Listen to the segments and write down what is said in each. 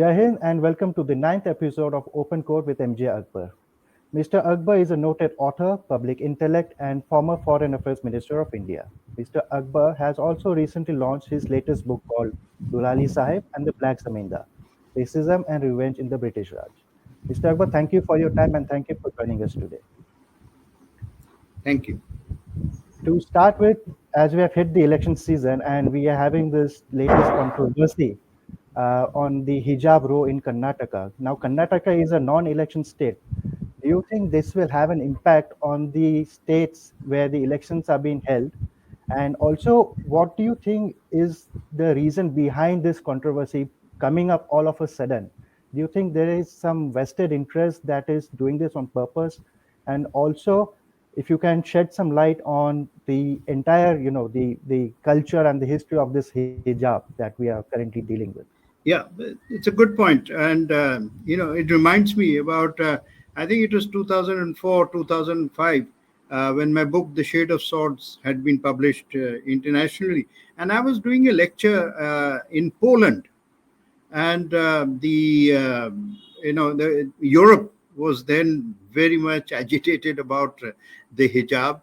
Jai Hind and welcome to the ninth episode of Open Court with MJ Akbar. Mr. Akbar is a noted author, public intellect, and former Foreign Affairs Minister of India. Mr. Akbar has also recently launched his latest book called Dulali Sahib and the Black Zamindar, Racism and Revenge in the British Raj. Mr. Akbar, thank you for your time and thank you for joining us today. Thank you. To start with, as we have hit the election season and we are having this latest controversy on the Hijab Row in Karnataka. Now, Karnataka is a non-election state. Do you think this will have an impact on the states where the elections are being held? And also, what do you think is the reason behind this controversy coming up all of a sudden? Do you think there is some vested interest that is doing this on purpose? And also, if you can shed some light on the entire, the culture and the history of this hijab that we are currently dealing with. Yeah, it's a good point, and it reminds me about I think it was 2004, 2005, when my book *The Shade of Swords* had been published internationally, and I was doing a lecture in Poland, and the Europe was then very much agitated about the hijab,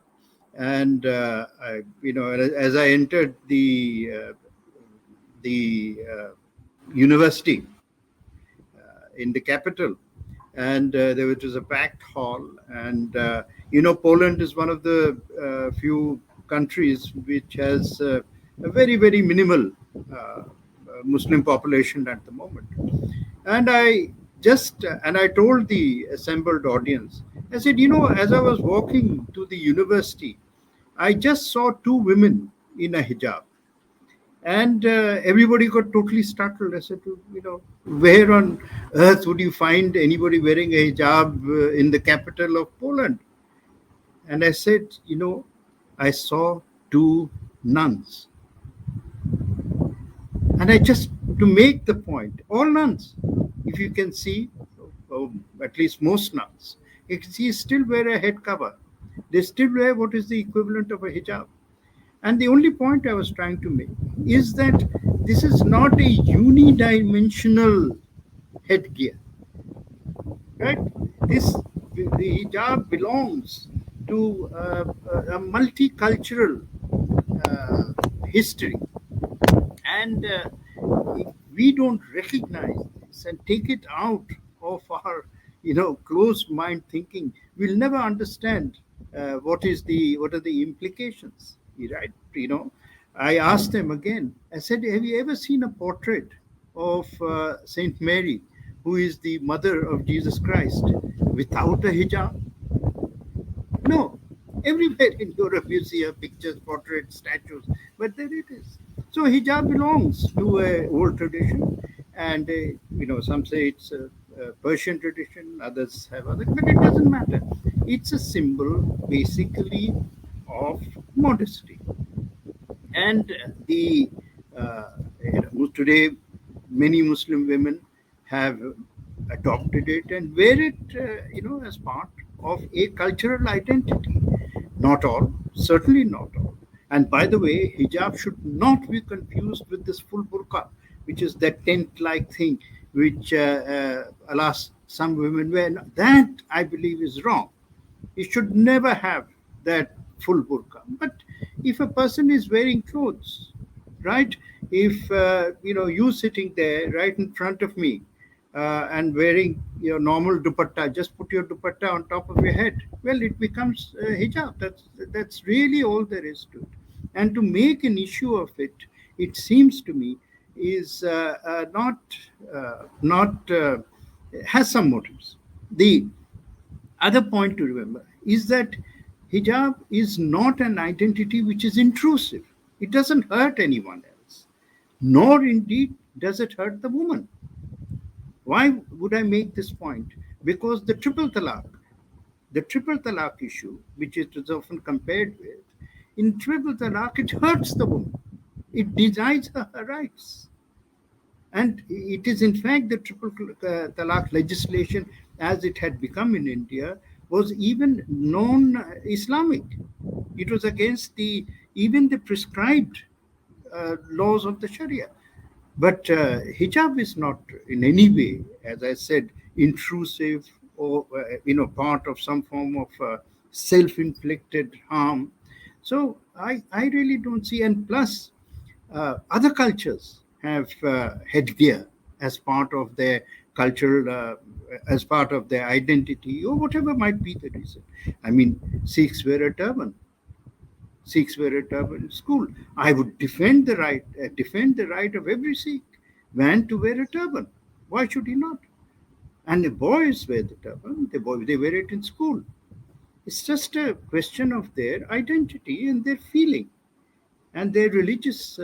and as I entered the university in the capital, and there was a packed hall. And Poland is one of the few countries which has a very minimal Muslim population at the moment. And I told the assembled audience, I said, as I was walking to the university, I just saw two women in a hijab, and everybody got totally startled. I said, where on earth would you find anybody wearing a hijab in the capital of Poland? And I said, I saw two nuns. And I just, to make the point, all nuns, if you can see, at least most nuns, you can see still wear a head cover. They still wear what is the equivalent of a hijab. And the only point I was trying to make is that this is not a unidimensional headgear, right? The hijab belongs to a multicultural history, and if we don't recognize this and take it out of our, closed mind thinking, we'll never understand what are the implications, right? I asked them again. I said, have you ever seen a portrait of Saint Mary, who is the mother of Jesus Christ, without a hijab? No. Everywhere in Europe you see her pictures, portraits, statues, but there it is. So hijab belongs to a old tradition, and some say it's a Persian tradition, others have other, but it doesn't matter. It's a symbol basically of modesty, and the today many Muslim women have adopted it and wear it, as part of a cultural identity. Not all, certainly not all. And by the way, hijab should not be confused with this full burqa, which is that tent-like thing which, alas, some women wear. That, I believe, is wrong. You should never have that full burqa. But if a person is wearing clothes, right? If you sitting there right in front of me and wearing your normal dupatta, just put your dupatta on top of your head. Well, it becomes hijab. That's really all there is to it. And to make an issue of it, it seems to me, is not has some motives. The other point to remember is that hijab is not an identity which is intrusive. It doesn't hurt anyone else, nor indeed does it hurt the woman. Why would I make this point? Because the triple talaq issue, which it is often compared with, in triple talaq, it hurts the woman. It denies her rights. And it is, in fact, the triple talaq legislation, as it had become in India, was even non-Islamic. It was against even the prescribed laws of the Sharia. But hijab is not in any way, as I said, intrusive or part of some form of self-inflicted harm. So I really don't see. And plus, other cultures have headgear as part of their cultural, as part of their identity, or whatever might be the reason. I mean, Sikhs wear a turban. Sikhs wear a turban in school. I would defend the right of every Sikh man to wear a turban. Why should he not? And the boys wear the turban. They wear it in school. It's just a question of their identity and their feeling and their religious.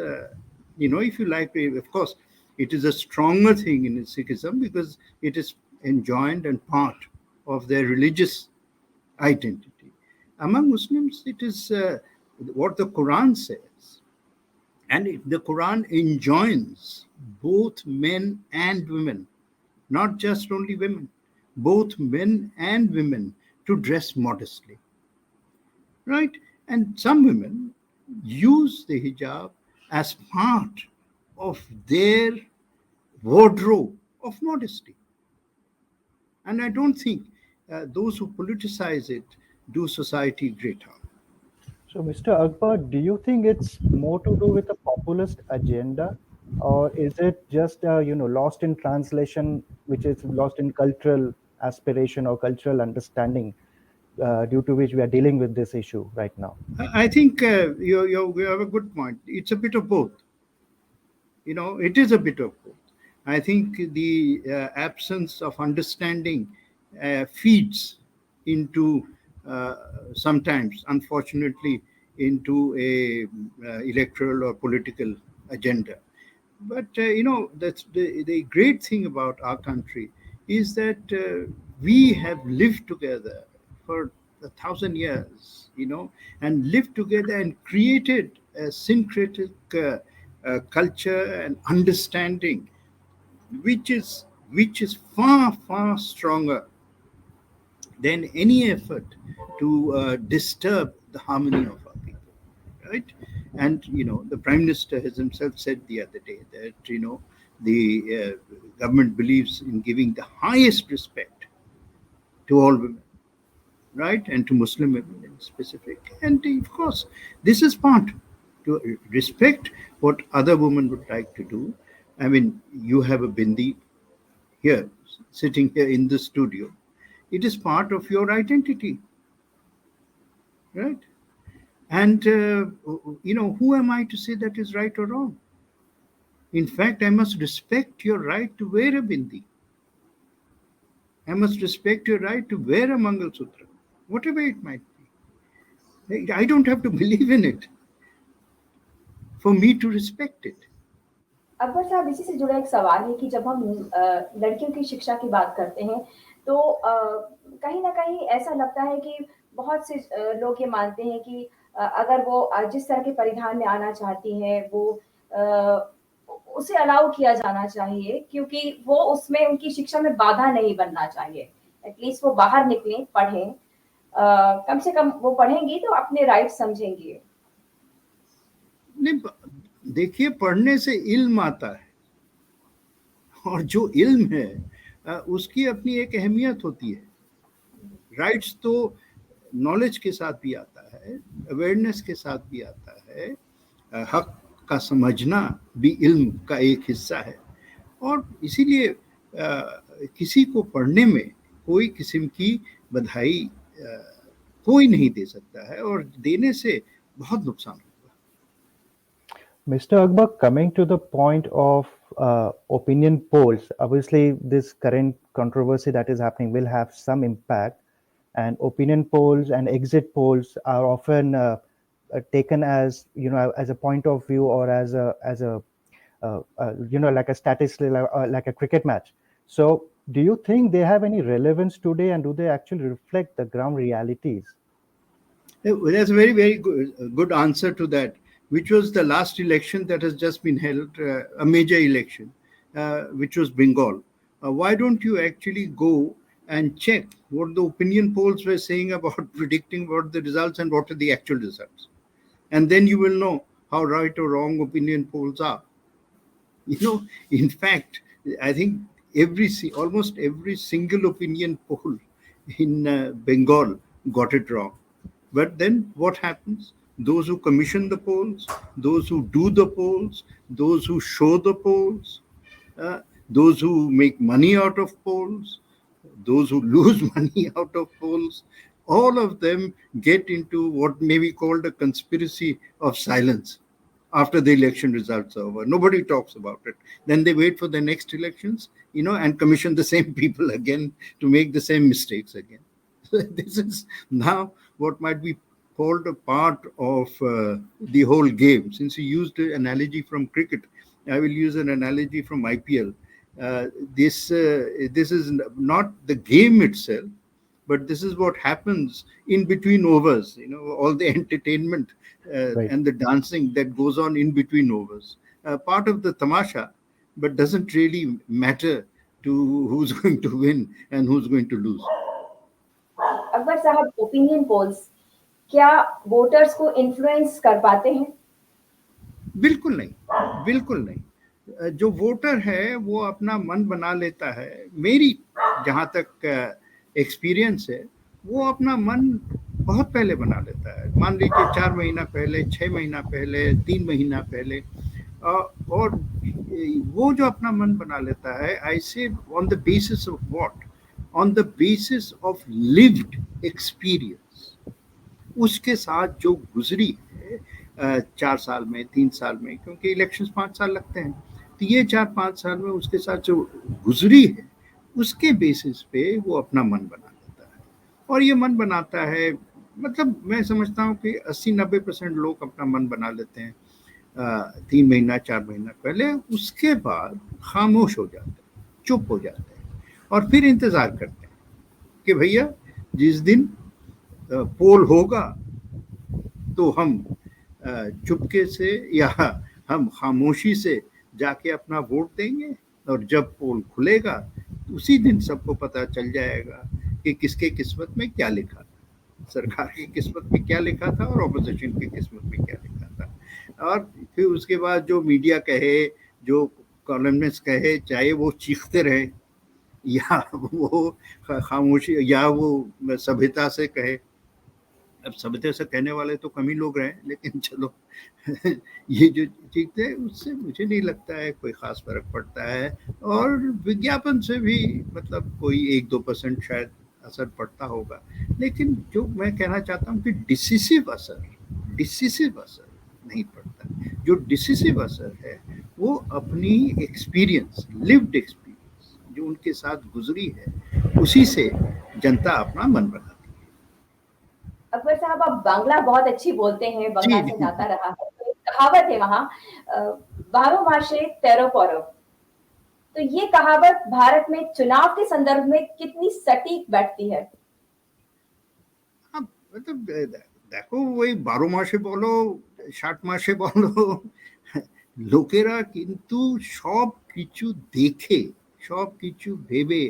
If you like, of course, it is a stronger thing in Sikhism because it is enjoined and part of their religious identity. Among Muslims, it is what the Quran says. And the Quran enjoins both men and women, not just only women, both men and women to dress modestly, right? And some women use the hijab as part of their wardrobe of modesty. And I don't think those who politicize it do society great harm. So, Mr. Akbar, do you think it's more to do with a populist agenda, or is it just lost in translation, which is lost in cultural aspiration or cultural understanding, due to which we are dealing with this issue right now? I think you have a good point. It's a bit of both. It is a bit of both. I think the absence of understanding feeds into sometimes, unfortunately, into a electoral or political agenda. But that's the great thing about our country is that we have lived together for 1,000 years, and lived together and created a syncretic culture and understanding, which is far stronger than any effort to disturb the harmony of our people, right? And the Prime Minister has himself said the other day that the government believes in giving the highest respect to all women, right, and to Muslim women in specific. And of course, this is part to respect what other women would like to do. I mean, you have a bindi here, sitting here in the studio. It is part of your identity, right? And who am I to say that is right or wrong? In fact, I must respect your right to wear a bindi. I must respect your right to wear a Mangal Sutra, whatever it might be. I don't have to believe in it for me to respect it. Akbar साहब, इसी से जुड़ा एक सवाल है कि जब हम लड़कियों की शिक्षा की बात करते हैं तो कहीं ना कहीं ऐसा लगता है कि बहुत से लोग ये मानते हैं कि अगर वो जिस तरह के परिधान में आना चाहती हैं वो उसे अलाउ किया जाना चाहिए, क्योंकि वो उसमें उनकी शिक्षा में बाधा नहीं बनना चाहिए। एटलीस्ट वो बाहर निकलें, पढ़ें, कम से कम वो पढ़ेंगी तो अपने राइट समझेंगी। नहीं, देखिए, पढ़ने से इल्म आता है, और जो इल्म है उसकी अपनी एक अहमियत होती है। राइट्स तो नॉलेज के साथ भी आता है, अवेयरनेस के साथ भी आता है, हक का समझना भी इल्म का एक हिस्सा है। और इसीलिए किसी को पढ़ने में कोई किस्म की बधाई कोई नहीं दे सकता है, और देने से बहुत नुकसान होगा। Mr. Akbar, coming to the point of opinion polls, obviously this current controversy that is happening will have some impact, and opinion polls and exit polls are often taken as as a point of view, or as a like a statistic, like a cricket match. So do you think they have any relevance today, and do they actually reflect the ground realities? That's a very good answer to that, which was the last election that has just been held, a major election, which was Bengal. Why don't you actually go and check what the opinion polls were saying about predicting what the results and what are the actual results? And then you will know how right or wrong opinion polls are. In fact, I think almost every single opinion poll in Bengal got it wrong. But then what happens? Those who commission the polls, those who do the polls, those who show the polls, uh, those who make money out of polls, those who lose money out of polls, all of them get into what may be called a conspiracy of silence after the election results are over. Nobody talks about it. Then they wait for the next elections, and commission the same people again to make the same mistakes again. So this is now what might be called a part of the whole game. Since you used an analogy from cricket, I will use an analogy from IPL. Uh, this is not the game itself, but this is what happens in between overs. All the entertainment Right. and the dancing that goes on in between overs. Part of the tamasha, but doesn't really matter to who's going to win and who's going to lose. Akbar साहब, opinion polls क्या voters को influence कर पाते हैं? बिल्कुल नहीं, बिल्कुल नहीं। जो वोटर है वो अपना मन बना लेता है। मेरी जहाँ तक एक्सपीरियंस है, वो अपना मन बहुत पहले बना लेता है। मान लीजिए 4 महीना पहले, 6 महीना पहले, 3 महीना पहले, और वो जो अपना मन बना लेता है, आई से on the basis of what? On the basis of lived experience. उसके साथ जो गुजरी है 4 साल में, 3 साल में, क्योंकि इलेक्शंस 5 साल लगते हैं, तो ये 4-5 साल में उसके साथ जो गुजरी है, उसके बेसिस पे वो अपना मन बना लेता है। और ये मन बनाता है, मतलब मैं समझता हूँ कि 80-90% लोग अपना मन बना लेते हैं 3 महीना 4 महीना पहले। उसके बाद खामोश हो जाते हैं, चुप हो जाते हैं, और फिर इंतजार करते हैं कि भैया जिस दिन पोल होगा तो हम चुपके से या हम खामोशी से जाके अपना वोट देंगे, और जब पोल खुलेगा उसी दिन सबको पता चल जाएगा कि किसके किस्मत में क्या लिखा था, सरकार की किस्मत में क्या लिखा था और ऑपोजिशन की किस्मत में क्या लिखा था। और फिर उसके बाद जो मीडिया कहे, जो कॉलमनिस्ट कहे, चाहे वो चीखते रहे या वो खामोशी या वो सभ्यता से कहे। अब सभ्यता से कहने वाले तो कम ही लोग रहे, लेकिन चलो ये जो चीखते हैं उससे मुझे नहीं लगता है कोई खास फर्क पड़ता है। और विज्ञापन से भी मतलब कोई 1-2% शायद असर पड़ता होगा, लेकिन जो मैं कहना चाहता हूँ कि डिसिसिव असर नहीं पड़ता। जो डिसिसिव असर है वो अपनी एक्सपीरियंस, लिव्ड एक्सपीरियंस जो उनके साथ गुजरी है, उसी से जनता अपना मन बनाती है। अकबर साहब, आप बांग्ला बहुत अच्छी बोलते हैं, जी बंगाल से नाता रहा है, तो एक कहावत है वहाँ, 12 मासे 13 पर्व। तो ये कहावत भारत में चुनाव के संदर्भ में कितनी सटीक बैठती है? हाँ, मतलब देखो, वही 12 मासे बोलो, 60 मासे बोलो, লোকেরা কিন্তু সব কিছু দেখে, সব কিছু ভেবে,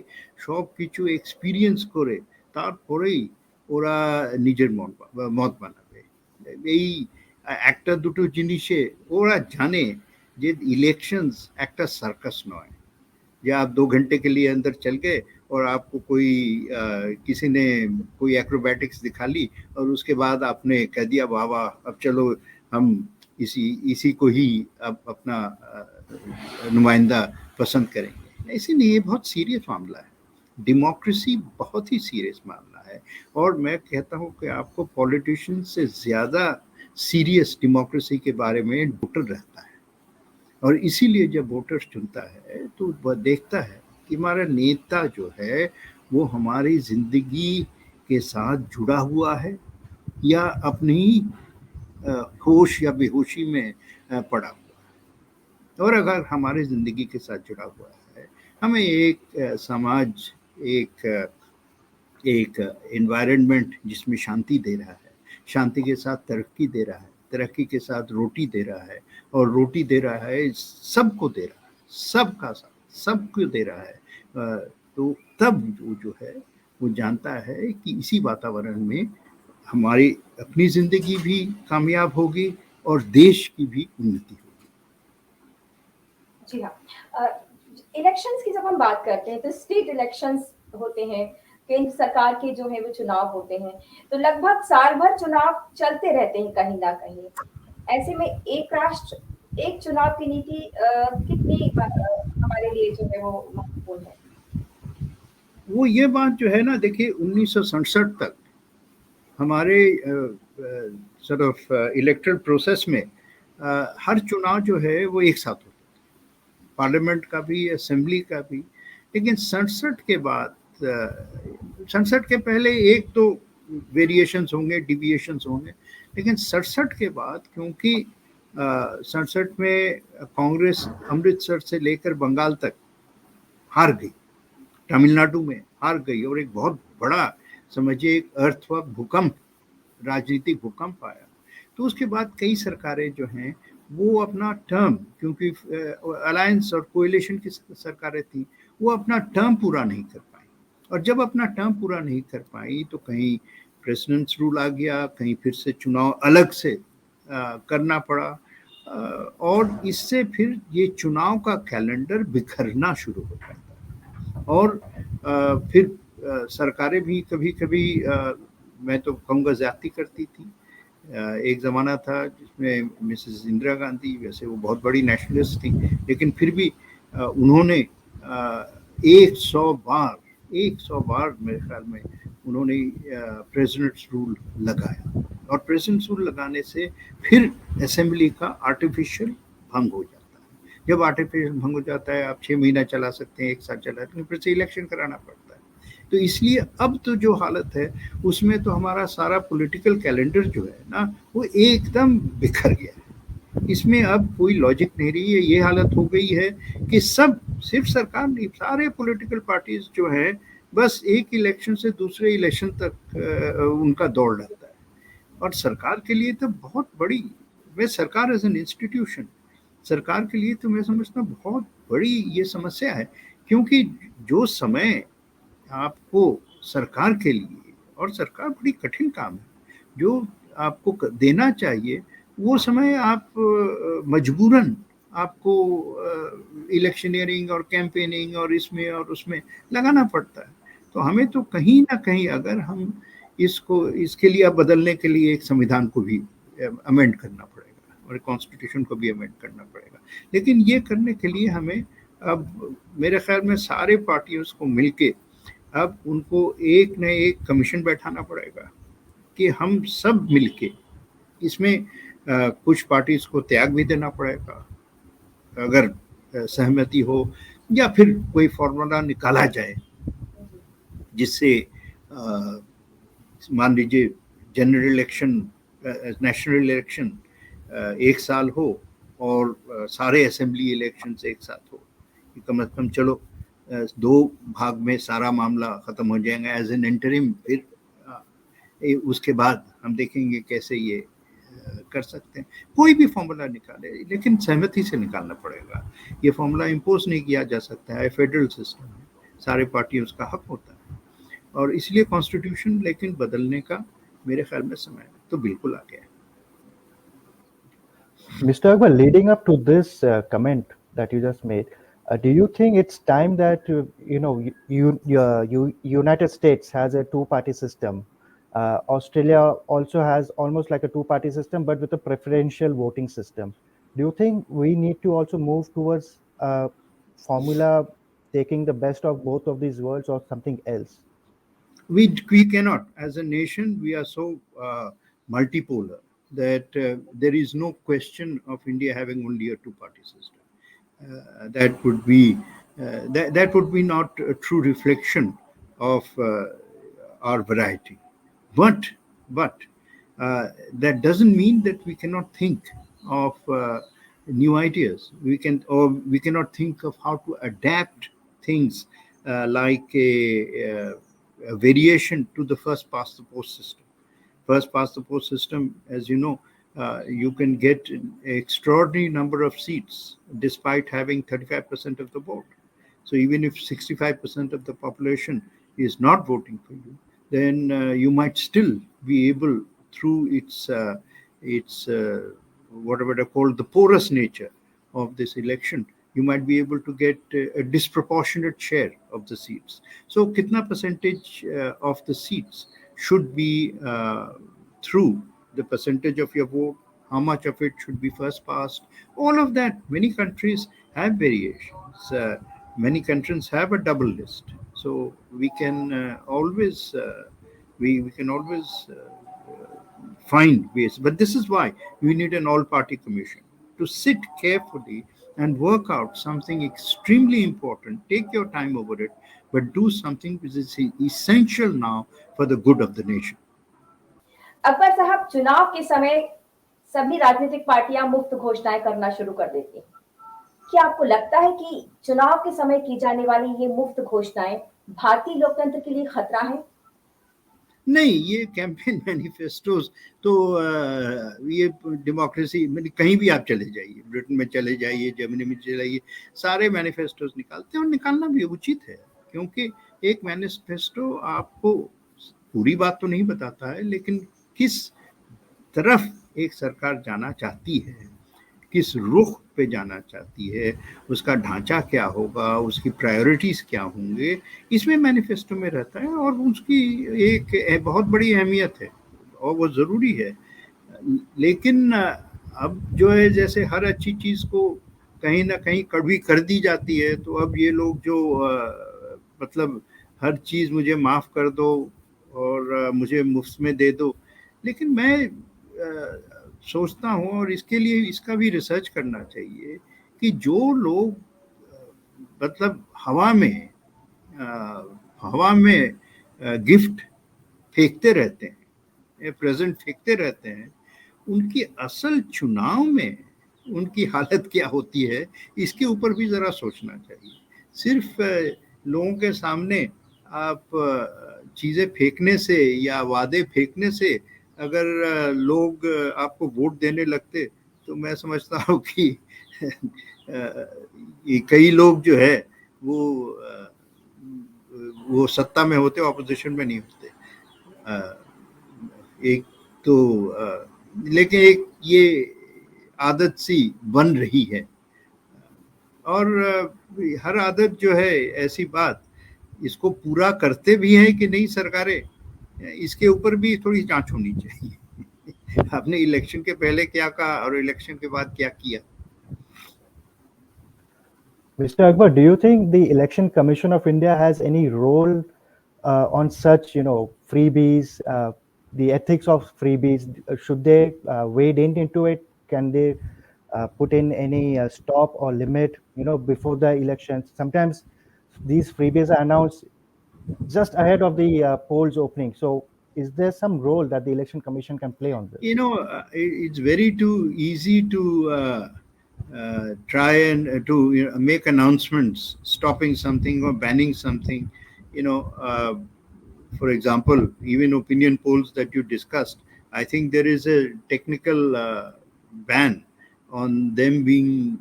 সব কিছু এক্সপিরিয়েন্স করে তারপরেই ওরা নিজের মত বানাবে। এই একটা দুটো জিনিসে ওরা জানে যে ইলেকশনস একটা সার্কাস নয়, कि आप 2 घंटे के लिए अंदर चल गए और आपको किसी ने कोई एक्रोबैटिक्स दिखा ली और उसके बाद आपने कह दिया वाह वाह, अब चलो हम इसी को ही अब अपना नुमाइंदा पसंद करेंगे। ऐसे नहीं, ये बहुत सीरियस मामला है। डेमोक्रेसी बहुत ही सीरियस मामला है, और मैं कहता हूँ कि आपको पॉलिटिशियन से ज़्यादा सीरियस डेमोक्रेसी के बारे में वोटर रहता है। और इसीलिए जब वोटर्स चुनता है तो वह देखता है कि हमारा नेता जो है वो हमारी जिंदगी के साथ जुड़ा हुआ है या अपनी होश या बेहोशी में पड़ा हुआ है। और अगर हमारी जिंदगी के साथ जुड़ा हुआ है, हमें एक समाज, एक एनवायरनमेंट जिसमें शांति दे रहा है, शांति के साथ तरक्की दे रहा है, तरक्की के साथ रोटी दे रहा है, और रोटी दे रहा है सबको दे रहा है, सबका साथ सबको दे रहा है, तो तब वो जो है वो जानता है कि इसी वातावरण में हमारी अपनी जिंदगी भी कामयाब होगी और देश की भी उन्नति होगी। जी हाँ। इलेक्शंस की जब हम बात करते हैं तो स्टेट इलेक्शंस होते हैं, केंद्र सरकार के जो है वो चुनाव होते हैं, तो लगभग साल भर चुनाव चलते रहते हैं कहीं न कहीं। ऐसे में एक राष्ट्र, एक चुनाव की नीति कितनी हमारे लिए जो है वो महत्वपूर्ण है? वो ये बात जो है ना, देखिए 1967 तक हमारे सॉर्ट ऑफ इलेक्टोरल प्रोसेस में हर चुनाव जो है वो एक साथ होता है, पार्लियामेंट का भी, असेंबली का भी। लेकिन 67 के बाद, 67 के पहले एक तो वेरिएशंस होंगे, डिविएशंस होंगे, लेकिन 67 के बाद क्योंकि 67 में कांग्रेस अमृतसर से लेकर बंगाल तक हार गई, तमिलनाडु में हार गई, और एक बहुत बड़ा, समझिए, एक अर्थक्वेक, भूकंप, राजनीतिक भूकंप आया। तो उसके बाद कई सरकारें जो हैं वो अपना टर्म, क्योंकि अलायंस और कोएलिशन की सरकारें थी, वो अपना टर्म पूरा नहीं कर पाई। और जब अपना टर्म पूरा नहीं कर पाई तो कहीं प्रेसिडेंट्स रूल आ गया, कहीं फिर से चुनाव अलग से करना पड़ा, और इससे फिर ये चुनाव का कैलेंडर बिखरना शुरू हो जाता है। और फिर सरकारें भी कभी कभी, मैं तो कहूँगा, ज्यादती करती थी। एक ज़माना था जिसमें मिसेस इंदिरा गांधी, वैसे वो बहुत बड़ी नेशनलिस्ट थी, लेकिन फिर भी उन्होंने 100 बार मेरे ख्याल में उन्होंने प्रेसिडेंट्स रूल लगाया, और प्रेसिडेंट्स रूल लगाने से फिर असेंबली का आर्टिफिशियल भंग हो जाता है। जब आर्टिफिशियल भंग हो जाता है, आप 6 महीना चला सकते हैं, एक साल चला, लेकिन फिर से इलेक्शन कराना पड़ता है। तो इसलिए अब तो जो हालत है उसमें तो हमारा सारा पॉलिटिकल कैलेंडर जो है ना, वो एकदम बिखर गया है। इसमें अब कोई लॉजिक नहीं रही है। ये हालत हो गई है कि सब, सिर्फ सरकार नहीं, सारे पॉलिटिकल पार्टीज जो हैं, बस एक इलेक्शन से दूसरे इलेक्शन तक उनका दौड़ रहता है। और सरकार के लिए तो बहुत बड़ी, मैं सरकार एज एन इंस्टीट्यूशन, सरकार के लिए तो मैं समझता हूँ बहुत बड़ी ये समस्या है। क्योंकि जो समय आपको सरकार के लिए, और सरकार बड़ी कठिन काम है, जो आपको देना चाहिए, वो समय आप मजबूरन आपको इलेक्शनियरिंग और कैंपेनिंग और इसमें और उसमें लगाना पड़ता है। तो हमें तो कहीं ना कहीं, अगर हम इसको, इसके लिए अब बदलने के लिए एक संविधान को भी अमेंड करना पड़ेगा और कॉन्स्टिट्यूशन को भी अमेंड करना पड़ेगा। लेकिन ये करने के लिए हमें अब, मेरे ख्याल में, सारे पार्टियों को मिलके अब उनको एक न एक कमीशन बैठाना पड़ेगा कि हम सब मिलके इसमें, कुछ पार्टीज को त्याग भी देना पड़ेगा अगर सहमति हो, या फिर कोई फॉर्मूला निकाला जाए जिससे मान लीजिए जनरल इलेक्शन, नेशनल इलेक्शन एक साल हो, और सारे असेंबली इलेक्शन एक साथ हो। कम से कम चलो 2 भाग में सारा मामला खत्म हो जाएगा एज एन इंटरिम। फिर उसके बाद हम देखेंगे कैसे ये कर सकते हैं। कोई भी फॉर्मूला निकाले, लेकिन सहमति से निकालना पड़ेगा। ये फॉर्मूला इम्पोज नहीं किया जा सकता है, फेडरल सिस्टम है, सारे पार्टियों का हक होता है। और इसलिए कॉन्स्टिट्यूशन लेकिन बदलने का मेरे ख्याल में समय तो बिल्कुल आ गया है। Mr. Akbar, leading up to this comment that you just made, do you think it's time that United States has a two-party system? Australia also has almost like a two-party system, but with a preferential voting system. Do you think we need to also move towards a formula taking the best of both of these worlds, or something else? We cannot, as a nation, we are so multipolar that there is no question of India having only a two-party system. That would be that would be not a true reflection of our variety. But that doesn't mean that we cannot think of new ideas. We cannot think of how to adapt things like a variation to the first past the post system. First past the post system, as you know, you can get an extraordinary number of seats despite having 35% of the vote. So even if 65% of the population is not voting for you, then you might still be able, through its whatever they call the porous nature of this election, you might be able to get a disproportionate share of the seats. So, kitna percentage of the seats should be through the percentage of your vote, how much of it should be first past, all of that. Many countries have variations. Many countries have a double list. So we can always we can always find ways. But this is why we need an all-party commission to sit carefully and work out something extremely important. Take your time over it, but do something which is essential now for the good of the nation. Akbar साहब, चुनाव के समय सभी राजनीतिक पार्टियां मुफ्त घोषणाएं करना शुरू कर देती हैं। क्या आपको लगता है कि चुनाव के समय की जाने वाली ये मुफ्त घोषणाएं भारतीय लोकतंत्र के लिए खतरा है? नहीं, ये कैंपेन मैनिफेस्टोज तो ये डेमोक्रेसी में कहीं भी आप चले जाइए, ब्रिटेन में चले जाइए, जर्मनी में चले जाइए, सारे मैनिफेस्टोज निकालते हैं और निकालना भी उचित है, क्योंकि एक मैनिफेस्टो आपको पूरी बात तो नहीं बताता है, लेकिन किस तरफ एक सरकार जाना चाहती है, किस रुख पे जाना चाहती है, उसका ढांचा क्या होगा, उसकी प्रायोरिटीज क्या होंगे, इसमें मैनिफेस्टो में रहता है और उसकी एक बहुत बड़ी अहमियत है और वो ज़रूरी है। लेकिन अब जो है, जैसे हर अच्छी चीज़ को कहीं ना कहीं कड़वी कर दी जाती है, तो अब ये लोग जो मतलब हर चीज़ मुझे माफ़ कर दो और मुझे मुफ्त में दे दो। लेकिन मैं सोचता हूँ, और इसके लिए इसका भी रिसर्च करना चाहिए, कि जो लोग मतलब हवा में गिफ्ट फेंकते रहते हैं, प्रेजेंट फेंकते रहते हैं, उनकी असल चुनाव में उनकी हालत क्या होती है, इसके ऊपर भी ज़रा सोचना चाहिए। सिर्फ लोगों के सामने आप चीज़ें फेंकने से या वादे फेंकने से अगर लोग आपको वोट देने लगते, तो मैं समझता हूँ कि ये कई लोग जो है वो सत्ता में होते, ऑपोजिशन में नहीं होते। एक तो लेकिन एक ये आदत सी बन रही है, और हर आदत जो है ऐसी बात, इसको पूरा करते भी हैं कि नहीं सरकारें, इसके ऊपर भी थोड़ी जांच होनी चाहिए। आपने इलेक्शन के पहले क्या कहा और इलेक्शन के बाद क्या किया। Mr. Akbar, do you think the Election Commission of India has any role on such, freebies, the ethics of freebies? Should they wade into it? Can they put in any stop or limit, before the elections? Sometimes these freebies are announced just ahead of the polls opening. So is there some role that the Election Commission can play on this? It's very too easy to try and to make announcements stopping something or banning something. For example, even opinion polls that you discussed, I think there is a technical ban on them being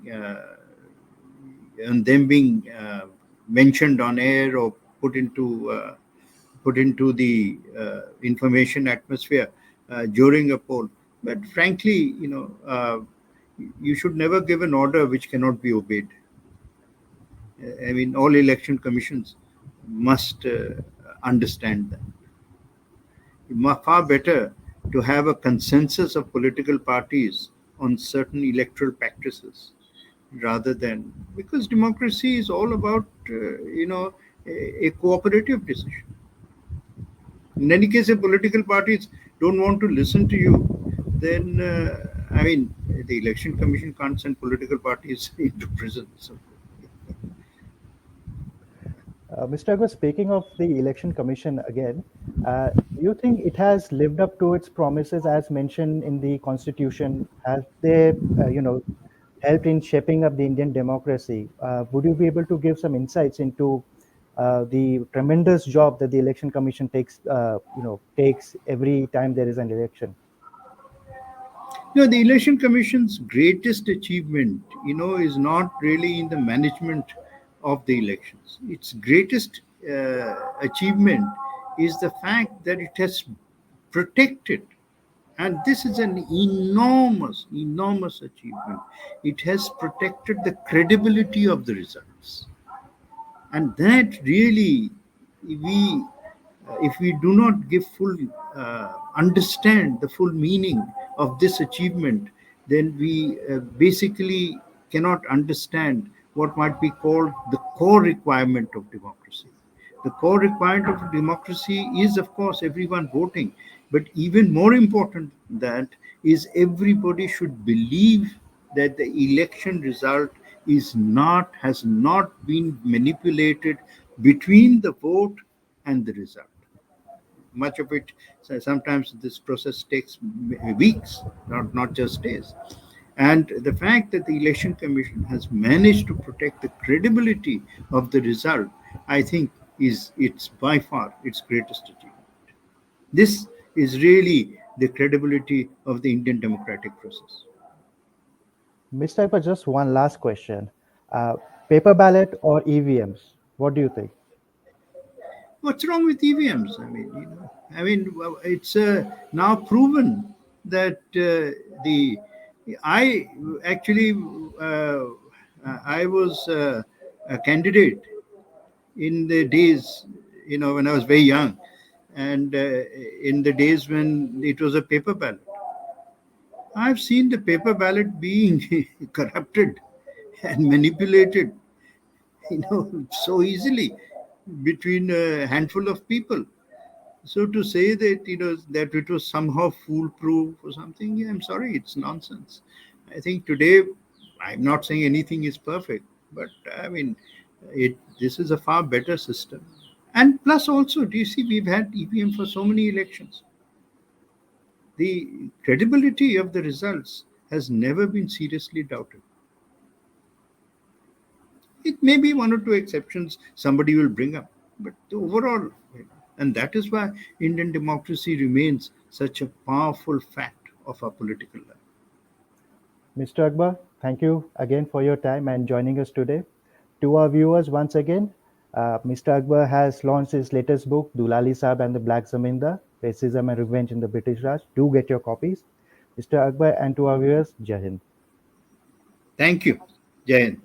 mentioned on air or put into the information atmosphere during a poll. But frankly, you should never give an order which cannot be obeyed. I mean, all election commissions must understand that. Far better to have a consensus of political parties on certain electoral practices rather than, because democracy is all about a cooperative decision. In any case, if political parties don't want to listen to you, then I mean, the election commission can't send political parties into prison. So. Mr. Akbar, speaking of the Election Commission again, do you think it has lived up to its promises as mentioned in the Constitution? Have they, helped in shaping up the Indian democracy? Would you be able to give some insights into the tremendous job that the Election Commission takes every time there is an election? The Election Commission's greatest achievement, is not really in the management of the elections. Its greatest achievement is the fact that it has protected And this is an enormous, enormous achievement. It has protected the credibility of the results. And that really, we, if we do not give full, understand the full meaning of this achievement, then we basically cannot understand what might be called the core requirement of democracy. The core requirement of democracy is, of course, everyone voting. But even more important than that is everybody should believe that the election result has not been manipulated between the vote and the result. Much of it, so sometimes this process takes weeks, not just days. And the fact that the election commission has managed to protect the credibility of the result, I think, is it's by far its greatest achievement. This is really the credibility of the Indian democratic process. Mr. Akbar, just one last question. Uh, Paper ballot or EVMs? What do you think? What's wrong with EVMs? Well, it's now proven that the I actually I was a candidate in the days, when I was very young, and in the days when it was a paper ballot. I've seen the paper ballot being corrupted and manipulated, so easily between a handful of people. So to say that that it was somehow foolproof or something, yeah, I'm sorry, it's nonsense. I think today, I'm not saying anything is perfect, but I mean, it this is a far better system. And plus, also, do you see, we've had EVM for so many elections. The credibility of the results has never been seriously doubted. It may be one or two exceptions somebody will bring up, but the overall, and that is why Indian democracy remains such a powerful fact of our political life. Mr. Akbar, thank you again for your time and joining us today. To our viewers, once again, Mr. Akbar has launched his latest book, Dulali Saab and the Black Zamindar, Racism and Revenge in the British Raj. Do get your copies. Mr. Akbar, and to our viewers, Jai Hind. Thank you. Jai Hind.